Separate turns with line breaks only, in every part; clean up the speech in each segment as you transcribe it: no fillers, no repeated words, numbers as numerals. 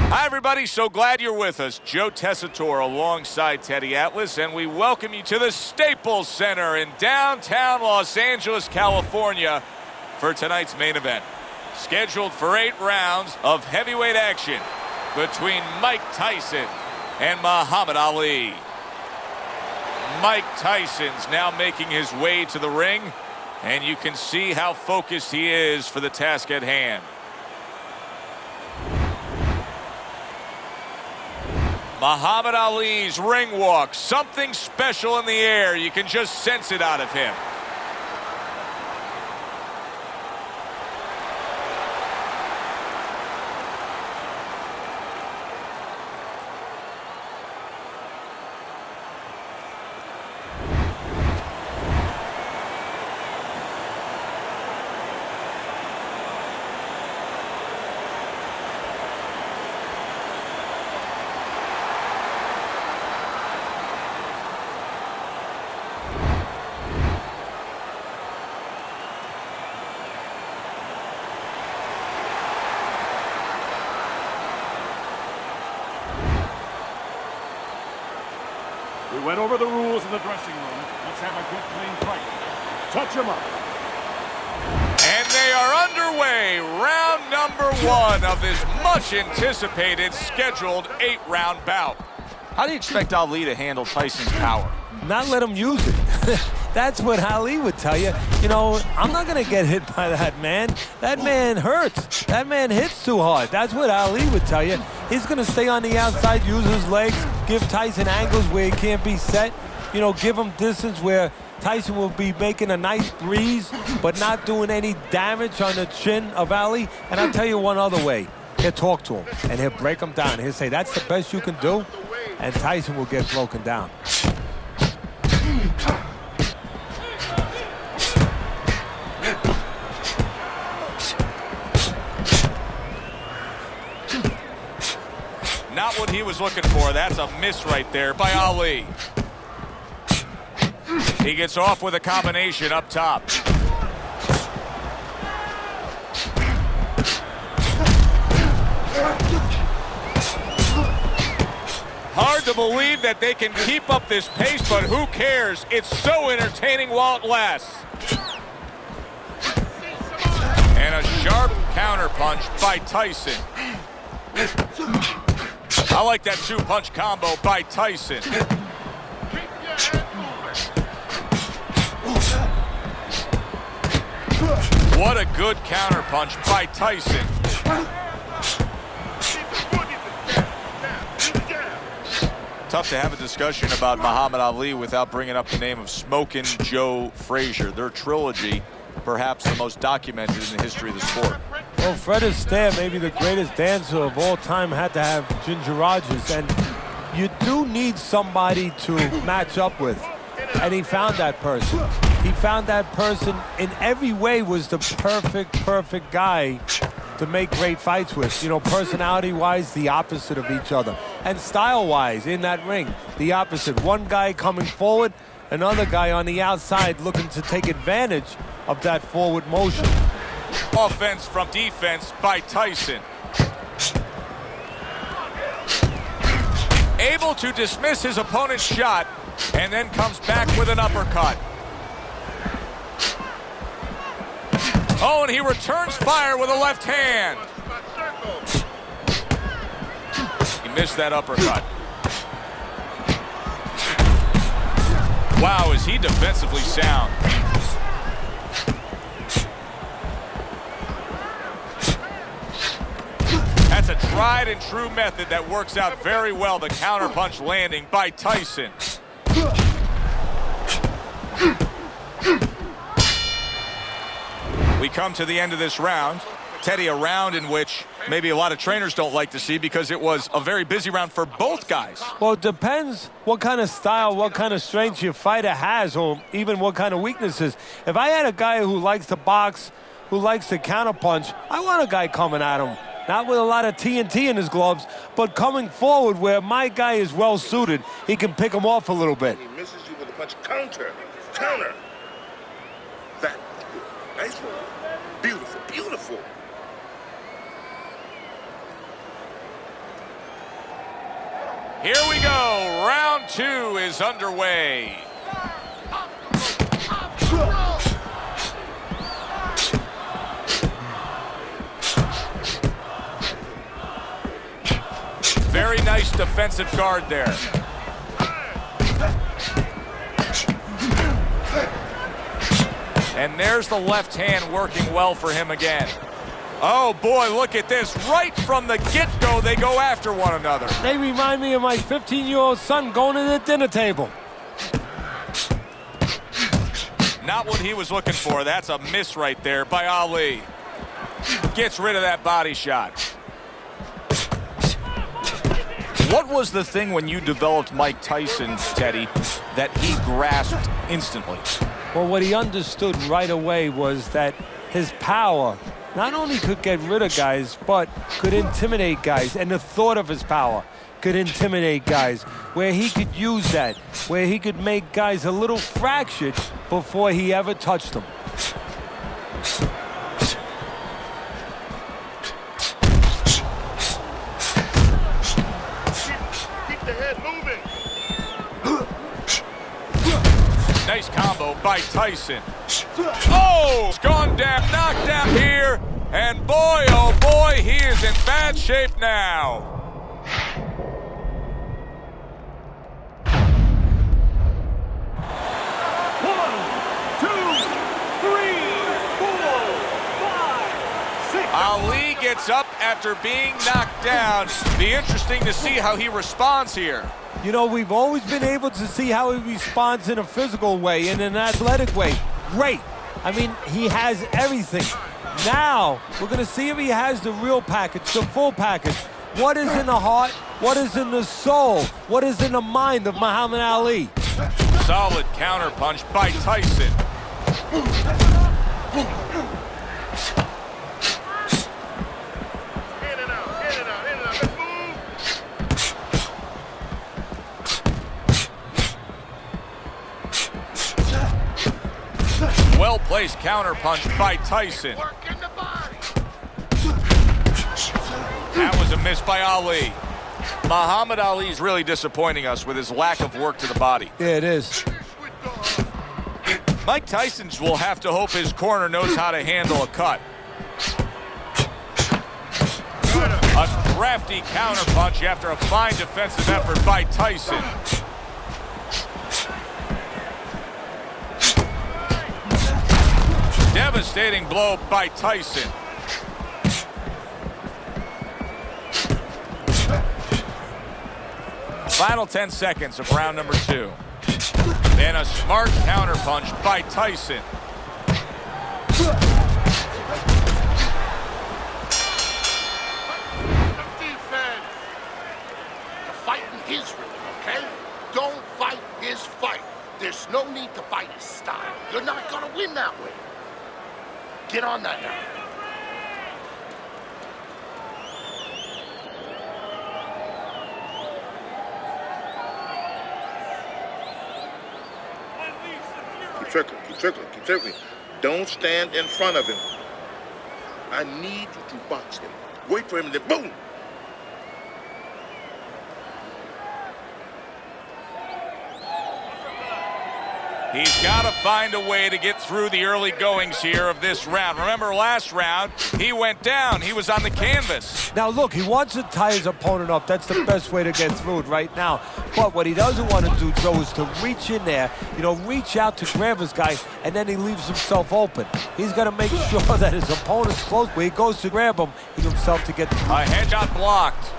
Hi, everybody. So glad you're with us. Joe Tessitore alongside Teddy Atlas, and we welcome you to the Staples Center in downtown Los Angeles, California for tonight's main event. Scheduled for 8 rounds of heavyweight action between Mike Tyson and Muhammad Ali. Mike Tyson's now making his way to the ring, and you can see how focused he is for the task at hand. Muhammad Ali's ring walk, something special in the air. You can just sense it out of him.
We went over the rules in the dressing room. Let's have a good, clean fight. Touch him up.
And they are underway. Round number 1 of this much-anticipated scheduled 8-round bout. How do you expect Ali to handle Tyson's power?
Not let him use it. That's what Ali would tell you. You know, I'm not going to get hit by that man. That man hurts. That man hits too hard. That's what Ali would tell you. He's going to stay on the outside, use his legs, give Tyson angles where he can't be set. You know, give him distance where Tyson will be making a nice breeze, but not doing any damage on the chin of Ali. And I'll tell you one other way. He'll talk to him, and he'll break him down. He'll say, that's the best you can do, and Tyson will get broken down.
Not what he was looking for. That's a miss right there by Ali. He gets off with a combination up top. Hard to believe that they can keep up this pace, but who cares? It's so entertaining while it lasts. And a sharp counterpunch by Tyson. I like that 2-punch combo by Tyson. What a good counterpunch by Tyson. Tough to have a discussion about Muhammad Ali without bringing up the name of Smokin' Joe Frazier. Their trilogy, perhaps the most documented in the history of the sport.
Well, Fred Astaire, maybe the greatest dancer of all time, had to have Ginger Rogers, and you do need somebody to match up with, and he found that person. He found that person in every way, was the perfect guy to make great fights with. You know, personality-wise, the opposite of each other, and style-wise, in that ring, the opposite. One guy coming forward, another guy on the outside looking to take advantage of that forward motion.
Offense from defense by Tyson. Able to dismiss his opponent's shot, and then comes back with an uppercut. Oh, and he returns fire with a left hand. He missed that uppercut. Wow, is he defensively sound. That's a tried and true method that works out very well. The counterpunch landing by Tyson. We come to the end of this round. Teddy, a round in which maybe a lot of trainers don't like to see because it was a very busy round for both guys.
Well, it depends what kind of style, what kind of strength your fighter has, or even what kind of weaknesses. If I had a guy who likes to box, who likes to counterpunch, I want a guy coming at him. Not with a lot of TNT in his gloves, but coming forward where my guy is well suited. He can pick him off a little bit.
He misses you with a punch. Counter. That. Nice one. Beautiful.
Here we go. Round 2 is underway. Very nice defensive guard there. And there's the left hand working well for him again. Oh boy, look at this. Right from the get-go, they go after one another.
They remind me of my 15-year-old son going to the dinner table.
Not what he was looking for. That's a miss right there by Ali. Gets rid of that body shot. What was the thing when you developed Mike Tyson, Teddy, that he grasped instantly?
Well, what he understood right away was that his power not only could get rid of guys, but could intimidate guys. And the thought of his power could intimidate guys, where he could use that, where he could make guys a little fractured before he ever touched them.
Nice combo by Tyson. Oh, it's gone down, knocked down here. And boy, oh boy, he is in bad shape now.
One, two, three, 4, 5, 6.
Ali gets up after being knocked down. Be interesting to see how he responds here.
You know, we've always been able to see how he responds in a physical way, in an athletic way. Great. I mean, he has everything. Now, we're going to see if he has the real package, the full package. What is in the heart? What is in the soul? What is in the mind of Muhammad Ali?
Solid counterpunch by Tyson. Well-placed counterpunch by Tyson. That was a miss by Ali. Muhammad Ali's really disappointing us with his lack of work to the body.
Yeah, it is.
Mike Tyson's will have to hope his corner knows how to handle a cut. A crafty counterpunch after a fine defensive effort by Tyson. Devastating blow by Tyson. Final 10 seconds of round number 2. And a smart counterpunch by Tyson.
Defense. You're fighting his rhythm, okay? Don't fight his fight. There's no need to fight his style. You're not gonna win that way. Get on that now. Keep circling, keep circling, keep circling. Don't stand in front of him. I need you to box him. Wait for him, and then boom!
He's got to find a way to get through the early goings here of this round. Remember last round, he went down. He was on the canvas.
Now, look, he wants to tie his opponent up. That's the best way to get through it right now. But what he doesn't want to do, Joe, is to reach in there, reach out to grab his guy, and then he leaves himself open. He's got to make sure that his opponent's close. When he goes to grab him, he himself to get through.
A head shot blocked.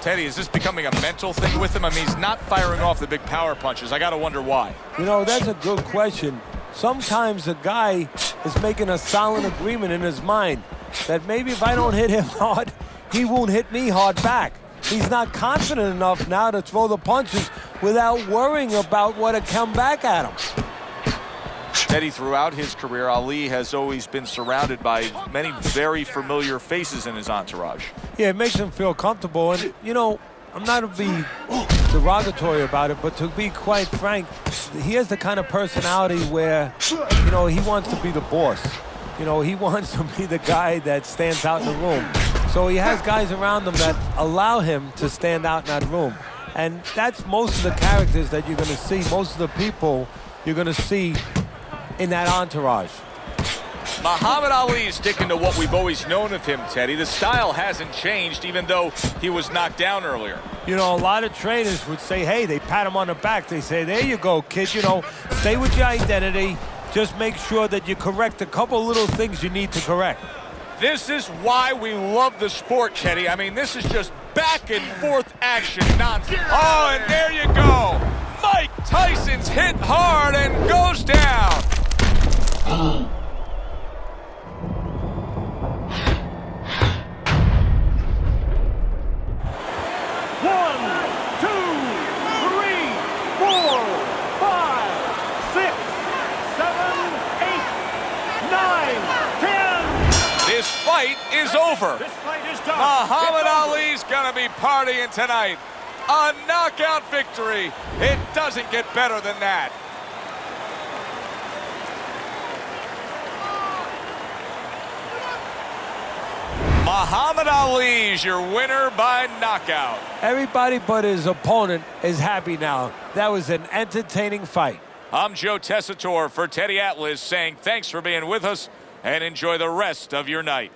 Teddy, is this becoming a mental thing with him? I mean, he's not firing off the big power punches. I got to wonder why.
That's a good question. Sometimes a guy is making a silent agreement in his mind that maybe if I don't hit him hard, he won't hit me hard back. He's not confident enough now to throw the punches without worrying about what will come back at him.
Teddy, throughout his career, Ali has always been surrounded by many very familiar faces in his entourage.
Yeah, it makes him feel comfortable. And, I'm not to be derogatory about it, but to be quite frank, he has the kind of personality where, he wants to be the boss. He wants to be the guy that stands out in the room. So he has guys around him that allow him to stand out in that room. And that's most of the characters that you're going to see, most of the people you're going to see in that entourage.
Muhammad Ali is sticking to what we've always known of him, Teddy. The style hasn't changed, even though he was knocked down earlier.
You know, a lot of trainers would say, hey, they pat him on the back. They say, there you go, kid. You know, stay with your identity. Just make sure that you correct a couple little things you need to correct.
This is why we love the sport, Teddy. I mean, this is just back and forth action nonsense. Oh, and there you go. Mike Tyson's hit hard and goes down.
1, 2, 3, 4, 5, 6, 7, 8, 9, 10.
This fight is over.
This fight is done.
Muhammad Ali's gonna be partying tonight. A knockout victory. It doesn't get better than that. Muhammad Ali's your winner by knockout.
Everybody but his opponent is happy now. That was an entertaining fight.
I'm Joe Tessitore for Teddy Atlas saying thanks for being with us and enjoy the rest of your night.